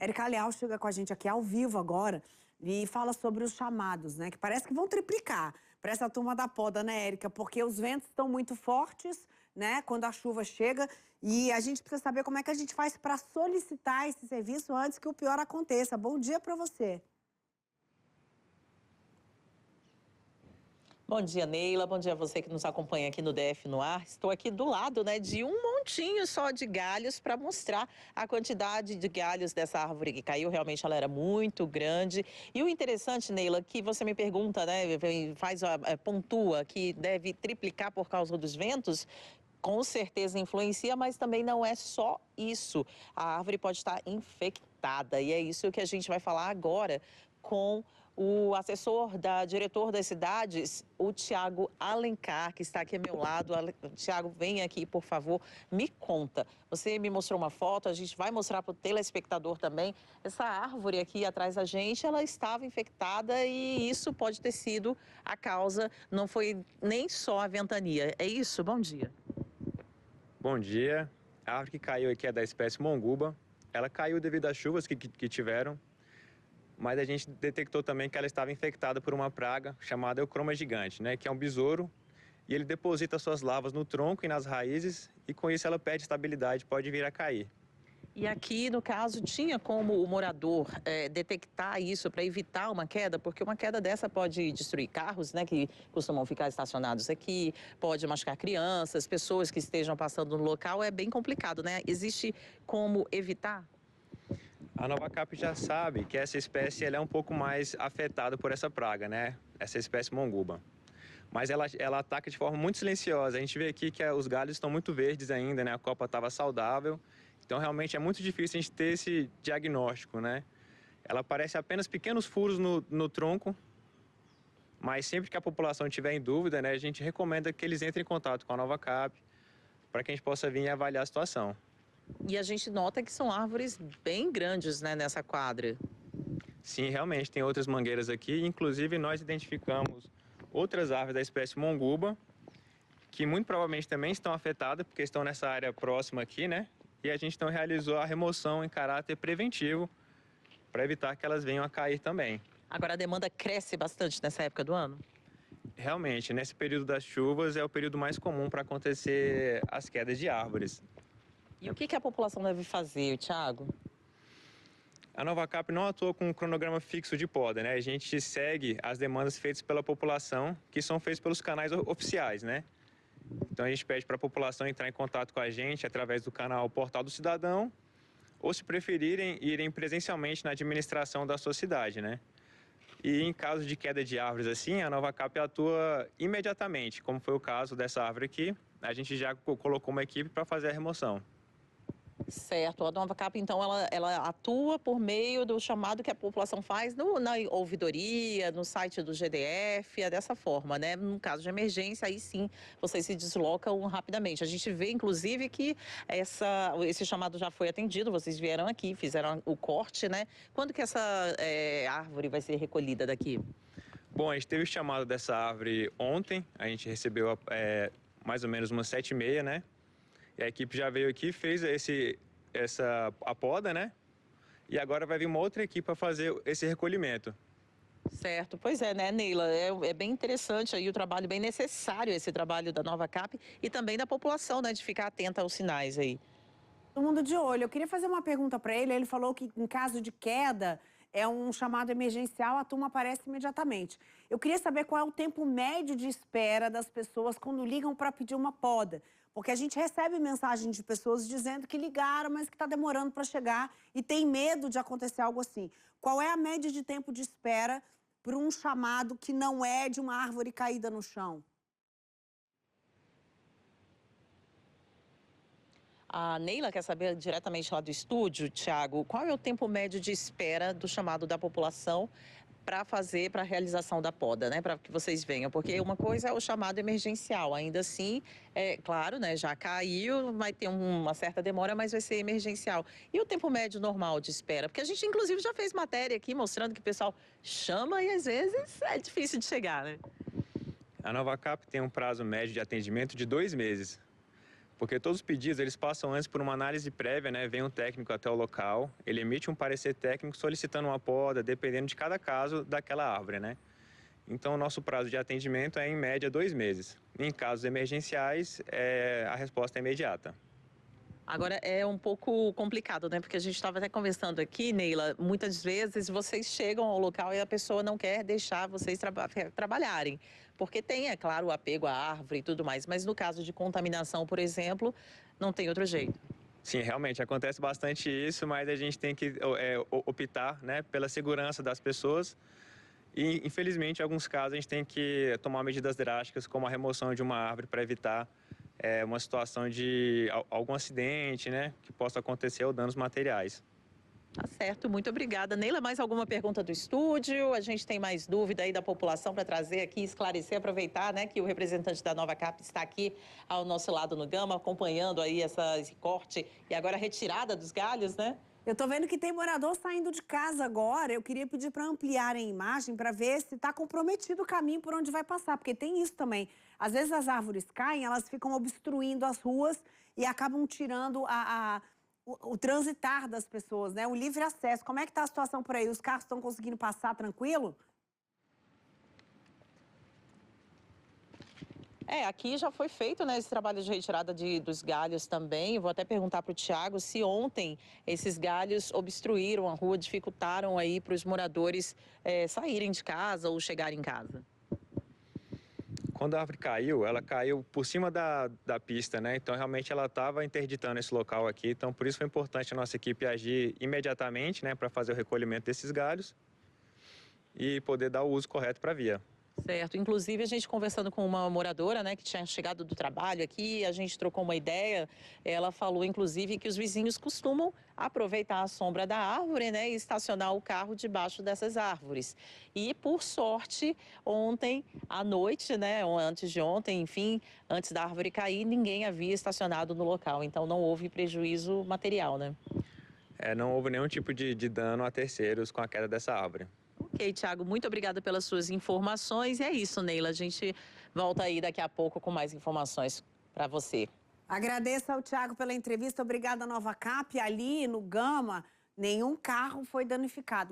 Érica Leal chega com a gente aqui ao vivo agora e fala sobre os chamados, né? Que parece que vão triplicar para essa turma da poda, né, Érica? Porque os ventos estão muito fortes, né? Quando a chuva chega. E a gente precisa saber como é que a gente faz para solicitar esse serviço antes que o pior aconteça. Bom dia para você. Bom dia, Neila. Bom dia a você que nos acompanha aqui no DF no Ar. Estou aqui do lado, né, de um montinho só de galhos para mostrar a quantidade de galhos dessa árvore que caiu. Realmente ela era muito grande. E o interessante, Neila, que você me pergunta, né, pontua que deve triplicar por causa dos ventos. Com certeza influencia, mas também não é só isso. A árvore pode estar infectada e é isso que a gente vai falar agora com o assessor da diretor das cidades, o Tiago Alencar, que está aqui ao meu lado. Tiago, vem aqui, por favor, me conta. Você me mostrou uma foto, a gente vai mostrar para o telespectador também. Essa árvore aqui atrás da gente, ela estava infectada e isso pode ter sido a causa, não foi nem só a ventania. É isso? Bom dia. Bom dia. A árvore que caiu aqui é da espécie monguba. Ela caiu devido às chuvas que tiveram, mas a gente detectou também que ela estava infectada por uma praga chamada eucroma gigante, né? Que é um besouro, e ele deposita suas larvas no tronco e nas raízes, e com isso ela perde estabilidade, pode vir a cair. E aqui, no caso, tinha como o morador detectar isso para evitar uma queda? Porque uma queda dessa pode destruir carros, né, que costumam ficar estacionados aqui, pode machucar crianças, pessoas que estejam passando no local, é bem complicado, né? Existe como evitar? A Nova Cap já sabe que essa espécie ela é um pouco mais afetada por essa praga, né? Essa espécie monguba. Mas ela ataca de forma muito silenciosa. A gente vê aqui que os galhos estão muito verdes ainda, né? A copa estava saudável. Então, realmente, é muito difícil a gente ter esse diagnóstico, né? Ela aparece apenas pequenos furos no tronco, mas sempre que a população estiver em dúvida, né, a gente recomenda que eles entrem em contato com a Nova Cap para que a gente possa vir e avaliar a situação. E a gente nota que são árvores bem grandes, né, nessa quadra. Sim, realmente, tem outras mangueiras aqui. Inclusive, nós identificamos outras árvores da espécie monguba, que muito provavelmente também estão afetadas, porque estão nessa área próxima aqui, né? E a gente então realizou a remoção em caráter preventivo para evitar que elas venham a cair também. Agora a demanda cresce bastante nessa época do ano? Realmente, nesse período das chuvas é o período mais comum para acontecer as quedas de árvores. E o que a população deve fazer, Tiago? A Nova Cap não atua com um cronograma fixo de poda, né? A gente segue as demandas feitas pela população, que são feitas pelos canais oficiais, né? Então a gente pede para a população entrar em contato com a gente através do canal Portal do Cidadão, ou se preferirem, irem presencialmente na administração da sua cidade, né? E em caso de queda de árvores assim, a Nova Cap atua imediatamente, como foi o caso dessa árvore aqui. A gente já colocou uma equipe para fazer a remoção. Certo, a Nova Cap, então, ela atua por meio do chamado que a população faz na ouvidoria, no site do GDF, é dessa forma, né? No caso de emergência, aí sim, vocês se deslocam rapidamente. A gente vê, inclusive, que esse chamado já foi atendido, vocês vieram aqui, fizeram o corte, né? Quando que essa árvore vai ser recolhida daqui? Bom, a gente teve o chamado dessa árvore ontem, a gente recebeu mais ou menos umas 7h30, né? E a equipe já veio aqui, fez a poda, né? E agora vai vir uma outra equipe para fazer esse recolhimento. Certo, pois é, né, Neila? É bem interessante aí o trabalho, bem necessário esse trabalho da Nova Cap e também da população, né, de ficar atenta aos sinais aí. Todo mundo de olho. Eu queria fazer uma pergunta para ele. Ele falou que em caso de queda é um chamado emergencial, a turma aparece imediatamente. Eu queria saber qual é o tempo médio de espera das pessoas quando ligam para pedir uma poda. Porque a gente recebe mensagem de pessoas dizendo que ligaram, mas que está demorando para chegar e tem medo de acontecer algo assim. Qual é a média de tempo de espera por um chamado que não é de uma árvore caída no chão? A Neila quer saber diretamente lá do estúdio, Tiago, qual é o tempo médio de espera do chamado da população para a realização da poda, né? Para que vocês venham, porque uma coisa é o chamado emergencial, ainda assim, é claro, né? Já caiu, vai ter uma certa demora, mas vai ser emergencial. E o tempo médio normal de espera? Porque a gente, inclusive, já fez matéria aqui mostrando que o pessoal chama e às vezes é difícil de chegar, né? A Nova Cap tem um prazo médio de atendimento de 2 meses. Porque todos os pedidos, eles passam antes por uma análise prévia, né? Vem um técnico até o local, ele emite um parecer técnico solicitando uma poda, dependendo de cada caso daquela árvore, né? Então, o nosso prazo de atendimento é, em média, 2 meses. Em casos emergenciais, a resposta é imediata. Agora, é um pouco complicado, né? Porque a gente estava até conversando aqui, Neila, muitas vezes vocês chegam ao local e a pessoa não quer deixar vocês trabalharem. Porque tem, é claro, o apego à árvore e tudo mais. Mas no caso de contaminação, por exemplo, não tem outro jeito. Sim, realmente, acontece bastante isso, mas a gente tem que optar, né, pela segurança das pessoas. E, infelizmente, em alguns casos, a gente tem que tomar medidas drásticas, como a remoção de uma árvore para evitar uma situação de algum acidente, né, que possa acontecer ou danos materiais. Tá certo, muito obrigada. Neila, mais alguma pergunta do estúdio? A gente tem mais dúvida aí da população para trazer aqui, esclarecer, aproveitar, né, que o representante da Nova Cap está aqui ao nosso lado no Gama, acompanhando aí esse corte e agora a retirada dos galhos, né? Eu tô vendo que tem morador saindo de casa agora. Eu queria pedir para ampliarem a imagem para ver se está comprometido o caminho por onde vai passar, porque tem isso também. Às vezes as árvores caem, elas ficam obstruindo as ruas e acabam tirando o transitar das pessoas, né? O livre acesso. Como é que tá a situação por aí? Os carros estão conseguindo passar tranquilo? Aqui já foi feito, né, esse trabalho de retirada dos galhos também. Vou até perguntar para o Tiago se ontem esses galhos obstruíram a rua, dificultaram aí para os moradores saírem de casa ou chegarem em casa. Quando a árvore caiu, ela caiu por cima da pista, né? Então, realmente, ela estava interditando esse local aqui. Então, por isso foi importante a nossa equipe agir imediatamente, né, para fazer o recolhimento desses galhos e poder dar o uso correto para a via. Certo. Inclusive, a gente conversando com uma moradora, né, que tinha chegado do trabalho aqui, a gente trocou uma ideia. Ela falou, inclusive, que os vizinhos costumam aproveitar a sombra da árvore, né, e estacionar o carro debaixo dessas árvores. E, por sorte, ontem à noite, né, ou antes de ontem, enfim, antes da árvore cair, ninguém havia estacionado no local. Então, não houve prejuízo material, né? Não houve nenhum tipo de dano a terceiros com a queda dessa árvore. Ok, Tiago, muito obrigada pelas suas informações. E é isso, Neila. A gente volta aí daqui a pouco com mais informações para você. Agradeço ao Tiago pela entrevista. Obrigada, Nova Cap. Ali no Gama, nenhum carro foi danificado.